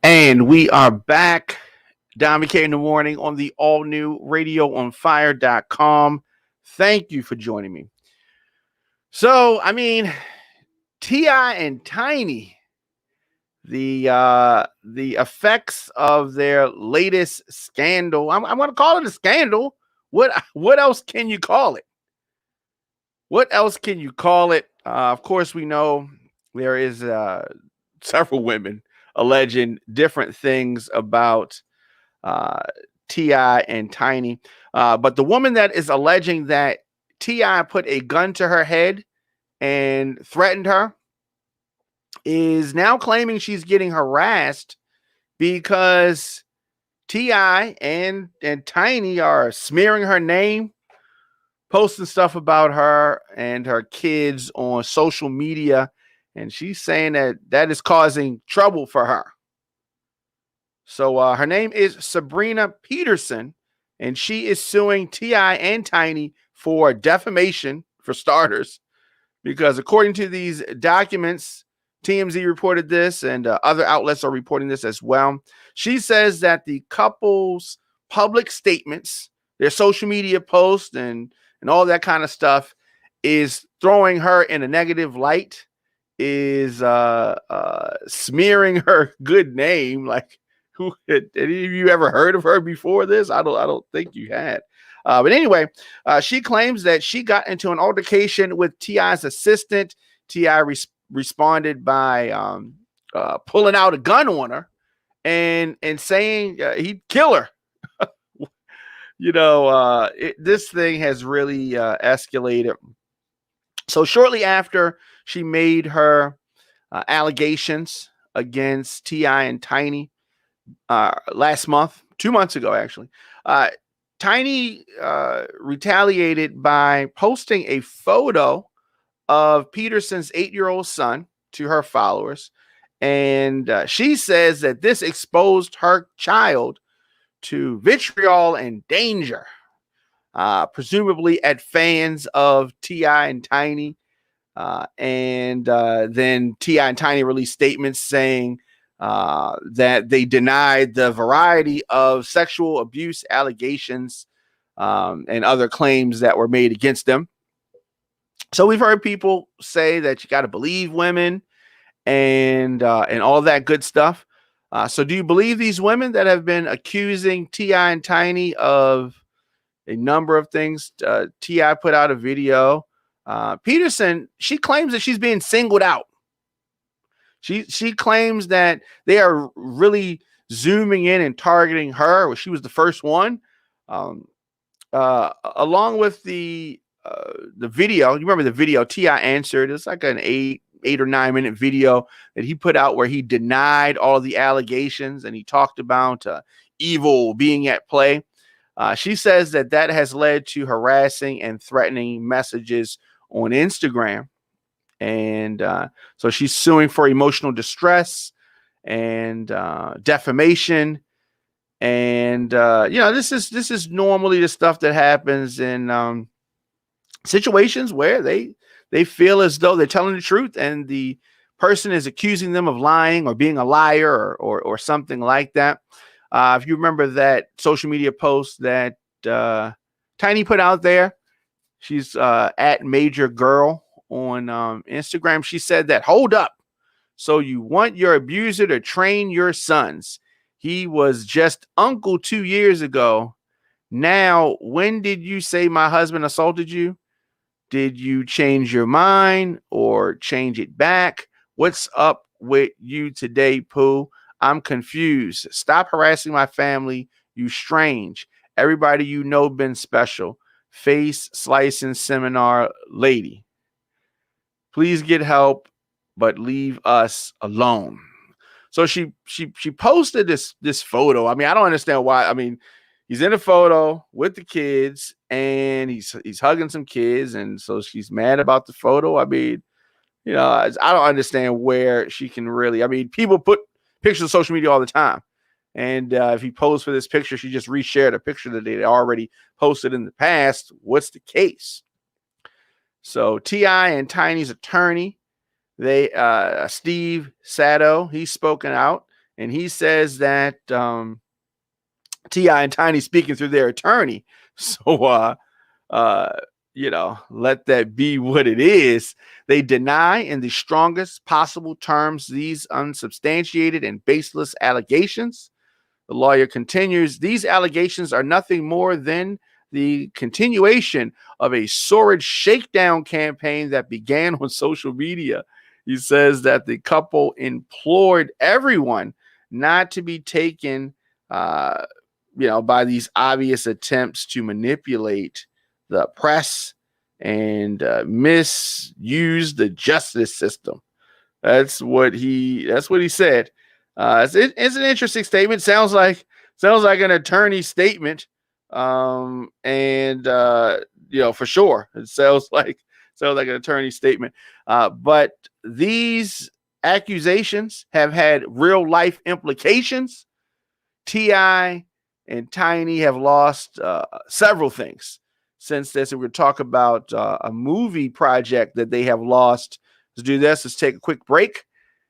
And we are back. Don McKay in the morning on the all new radioonfire.com. Thank you for joining me. So, T.I and Tiny, the effects of their latest scandal. I'm going to call it a scandal. What else can you call it? What else can you call it? Of course, we know there is several women alleging different things about uh, T.I and Tiny. But the woman that is alleging that T.I put a gun to her head and threatened her is now claiming she's getting harassed because T.I and Tiny are smearing her name, posting stuff about her and her kids on social media. And she's saying that is causing trouble for her. So her name is Sabrina Peterson, and she is suing T.I and Tiny for defamation, for starters, because according to these documents, TMZ reported this, and other outlets are reporting this as well. She says that the couple's public statements, their social media posts, and all that kind of stuff is throwing her in a negative light, is smearing her good name. Like, who had any of you ever heard of her before this? I don't think you had. But anyway, she claims that she got into an altercation with T.I.'s assistant. T.I. responded by pulling out a gun on her and saying he'd kill her. This thing has really escalated. So shortly after she made her allegations against T.I and Tiny last month, 2 months ago, actually, Tiny retaliated by posting a photo of Peterson's 8-year-old son to her followers. And she says that this exposed her child to vitriol and danger, presumably at fans of T.I and Tiny. And then T.I and Tiny released statements saying that they denied the variety of sexual abuse allegations and other claims that were made against them. So we've heard people say that you got to believe women and all that good stuff. So do you believe these women that have been accusing T.I and Tiny of a number of things? T.I put out a video. Peterson, she claims that she's being singled out. She claims that they are really zooming in and targeting her. She was the first one. Along with the video, you remember the video T.I answered. It's like an 8 or 9 minute video that he put out where he denied all the allegations and he talked about evil being at play. She says that has led to harassing and threatening messages on Instagram. And so she's suing for emotional distress and defamation. And this is normally the stuff that happens in situations where they feel as though they're telling the truth and the person is accusing them of lying or being a liar or something like that. If you remember that social media post that Tiny put out there, she's at Major Girl on Instagram. She said that, hold up. So you want your abuser to train your sons. He was just uncle 2 years ago. Now, when did you say my husband assaulted you? Did you change your mind or change it back? What's up with you today, Pooh? I'm confused. Stop harassing my family, you strange. Everybody you know been special. Face slicing seminar lady. Please get help, but leave us alone. So she posted this photo. I mean, I don't understand why. I mean, he's in a photo with the kids and he's hugging some kids, and so she's mad about the photo. I mean, I don't understand where she can really. I mean, people put pictures on social media all the time, and if he posed for this picture, she just reshared a picture that they already posted in the past. What's the case? So T.I and Tiny's attorney, Steve Sato, he's spoken out And he says that T.I. and Tiny speaking through their attorney. So, let that be what it is. They deny in the strongest possible terms these unsubstantiated and baseless allegations. The lawyer continues, these allegations are nothing more than the continuation of a sordid shakedown campaign that began on social media. He says that the couple implored everyone not to be taken, by these obvious attempts to manipulate the press and misuse the justice system. That's what he said. It's an interesting statement. Sounds like an attorney statement. For sure, it sounds like an attorney statement. But these accusations have had real life implications. T.I. and Tiny have lost several things since this. We're going to talk about a movie project that they have lost. Let's do this. Let's take a quick break.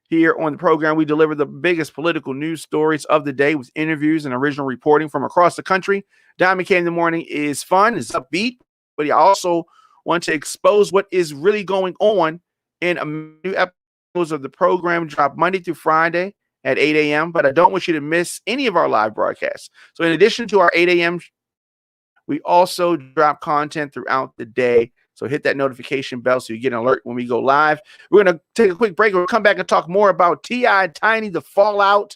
Here on the program, we deliver the biggest political news stories of the day with interviews and original reporting from across the country. Diamond K in the morning is fun, it's upbeat, but you also want to expose what is really going on in a new episodes of the program. Drop Monday through Friday at 8 a.m., but I don't want you to miss any of our live broadcasts. So in addition to our 8 a.m., we also drop content throughout the day. So hit that notification bell so you get an alert when we go live. We're going to take a quick break. We'll come back and talk more about T.I. and Tiny, the fallout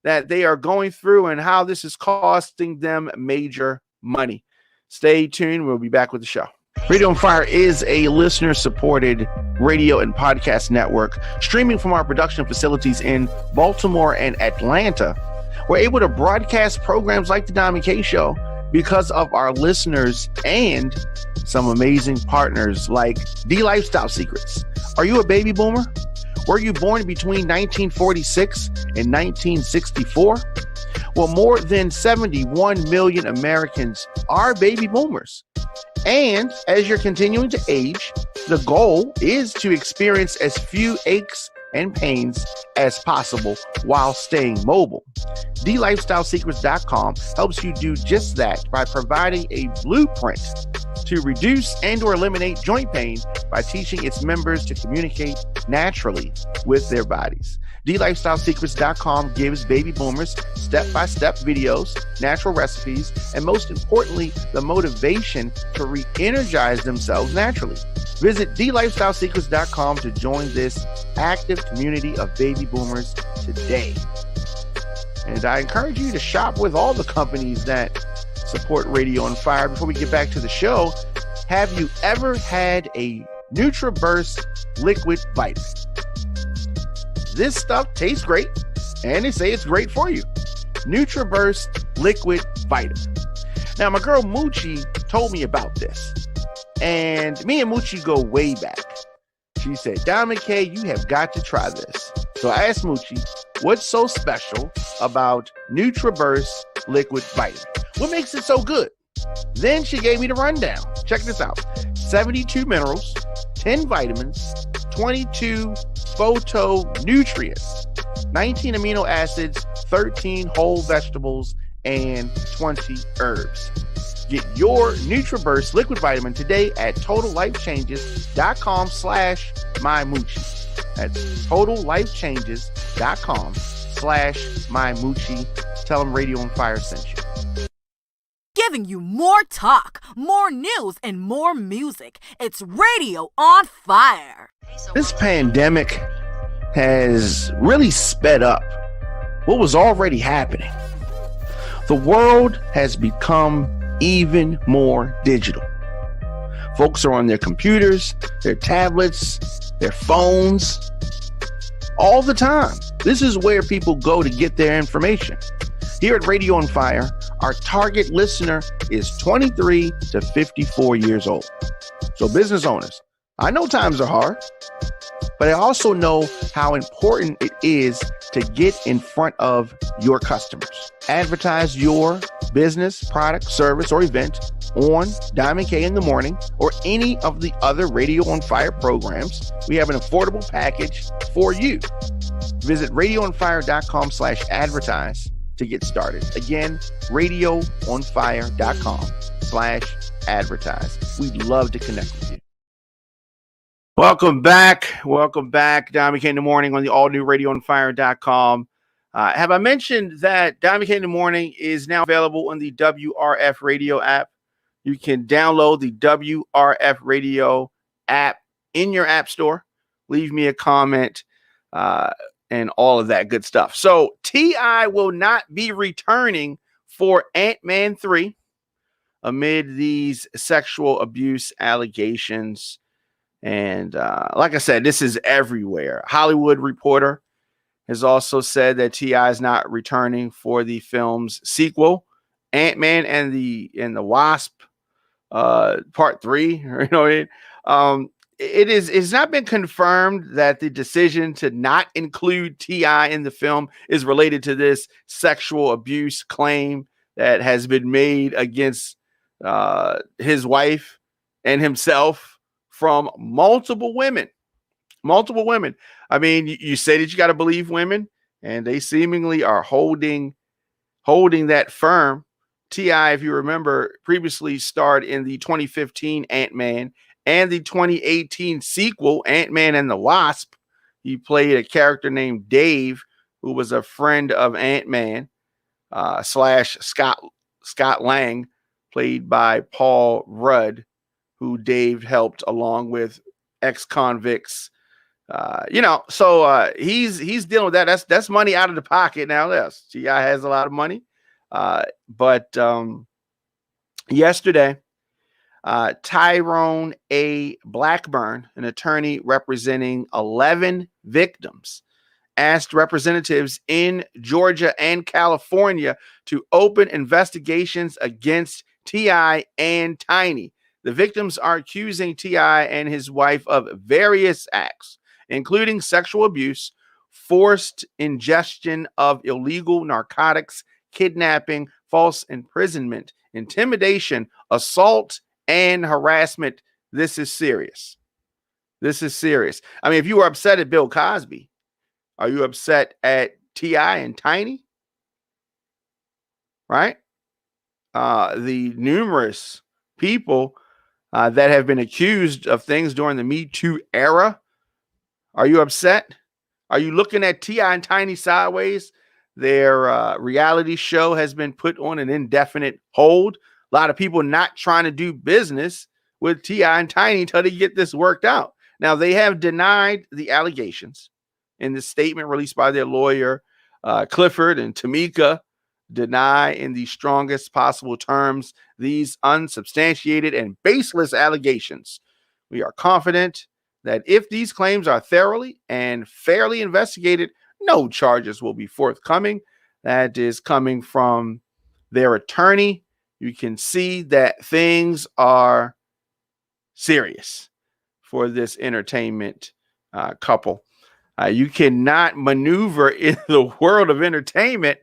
that they are going through and how this is costing them major money. Stay tuned. We'll be back with the show. Radio on Fire is a listener-supported radio and podcast network streaming from our production facilities in Baltimore and Atlanta. We're able to broadcast programs like The Diamond K Show because of our listeners and some amazing partners like The Lifestyle Secrets. Are you a baby boomer? Were you born between 1946 and 1964? Well, more than 71 million Americans are baby boomers. And as you're continuing to age, the goal is to experience as few aches and pains as possible while staying mobile. DLifestyleSecrets.com helps you do just that by providing a blueprint to reduce and or eliminate joint pain by teaching its members to communicate naturally with their bodies. DLifestyleSecrets.com gives baby boomers step-by-step videos, natural recipes, and most importantly, the motivation to re-energize themselves naturally. Visit DLifestyleSecrets.com to join this active community of baby boomers today. And I encourage you to shop with all the companies that support Radio on Fire. Before we get back to the show, have you ever had a NutriBurst liquid vitamin? This stuff tastes great, and they say it's great for you. NutriBurst liquid vitamin. Now, my girl Moochie told me about this, and me and Moochie go way back. She said, Diamond K, you have got to try this. So I asked Moochie, what's so special about NutriBurst liquid vitamin? What makes it so good? Then she gave me the rundown. Check this out. 72 minerals, 10 vitamins, 22 phytonutrients, 19 amino acids, 13 whole vegetables, and 20 herbs. Get your NutriBurst liquid vitamin today at totallifechanges.com/mymoochie. That's totallifechanges.com/mymoochie. Tell them Radio on Fire sent you. Giving you more talk, more news, and more music. It's Radio on Fire. This pandemic has really sped up what was already happening. The world has become even more digital. Folks are on their computers, their tablets, their phones, all the time. This is where people go to get their information. Here at Radio on Fire, our target listener is 23 to 54 years old. So business owners, I know times are hard, but I also know how important it is to get in front of your customers. Advertise your business, product, service, or event on Diamond K in the Morning or any of the other Radio on Fire programs. We have an affordable package for you. Visit radioonfire.com/advertise to get started. Again, radioonfire.com/advertise. We'd love to connect with you. Welcome back. Welcome back. Don McKay in the Morning on the all-new radioonfire.com. Have I mentioned that Don McKay in the Morning is now available on the WRF Radio app? You can download the WRF Radio app in your app store. Leave me a comment and all of that good stuff. So T.I. will not be returning for Ant-Man 3 amid these sexual abuse allegations. And like I said, this is everywhere. Hollywood Reporter has also said that T.I. is not returning for the film's sequel, Ant-Man and the Wasp, Part 3. It's not been confirmed that the decision to not include T.I. in the film is related to this sexual abuse claim that has been made against his wife and himself from multiple women. I mean, you say that you got to believe women, and they seemingly are holding that firm. T.I., if you remember, previously starred in the 2015 Ant-Man and the 2018 sequel, Ant-Man and the Wasp. He played a character named Dave, who was a friend of Ant-Man / Scott Lang, played by Paul Rudd, who Dave helped along with ex-convicts. So he's dealing with that. That's money out of the pocket now. Yes, T.I. has a lot of money. But yesterday, Tyrone A. Blackburn, an attorney representing 11 victims, asked representatives in Georgia and California to open investigations against T.I. and Tiny. The victims are accusing T.I. and his wife of various acts, including sexual abuse, forced ingestion of illegal narcotics, kidnapping, false imprisonment, intimidation, assault, and harassment. This is serious. I mean, if you were upset at Bill Cosby, are you upset at T.I. and Tiny? Right? The numerous people that have been accused of things during the Me Too era. Are you upset? Are you looking at T.I. and Tiny sideways? Their reality show has been put on an indefinite hold. A lot of people not trying to do business with T.I. and Tiny until they get this worked out. Now, they have denied the allegations in the statement released by their lawyer, Clifford and Tamika, deny in the strongest possible terms these unsubstantiated and baseless allegations. We are confident that if these claims are thoroughly and fairly investigated, no charges will be forthcoming. That is coming from their attorney. You can see that things are serious for this entertainment couple. You cannot maneuver in the world of entertainment,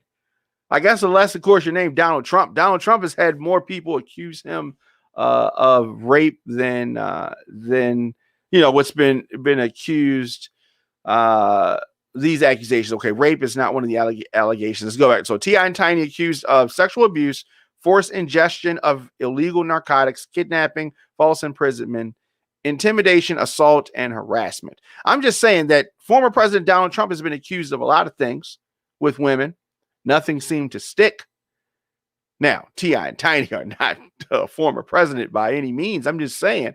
I guess, unless, of course, your name Donald Trump. Donald Trump has had more people accuse him of rape than what's been accused. These accusations. Okay, rape is not one of the allegations. Let's go back. So T.I. and Tiny accused of sexual abuse, forced ingestion of illegal narcotics, kidnapping, false imprisonment, intimidation, assault, and harassment. I'm just saying that former President Donald Trump has been accused of a lot of things with women. Nothing seemed to stick. Now, T.I. and Tiny are not a former president by any means. I'm just saying,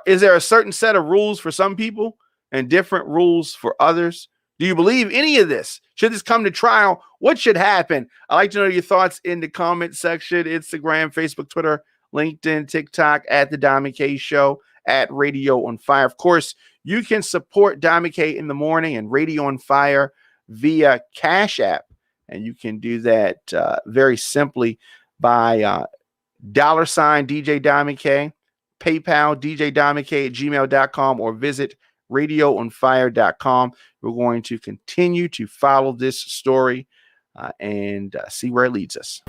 is there a certain set of rules for some people and different rules for others? Do you believe any of this? Should this come to trial? What should happen? I'd like to know your thoughts in the comment section. Instagram, Facebook, Twitter, LinkedIn, TikTok, at The Don McKay Show, at Radio on Fire. Of course, you can support Don McKay in the Morning and Radio on Fire via Cash App. And you can do that very simply by $ DJ Don McKay, PayPal, djdonmckay@gmail.com, or visit radioonfire.com. We're going to continue to follow this story and see where it leads us.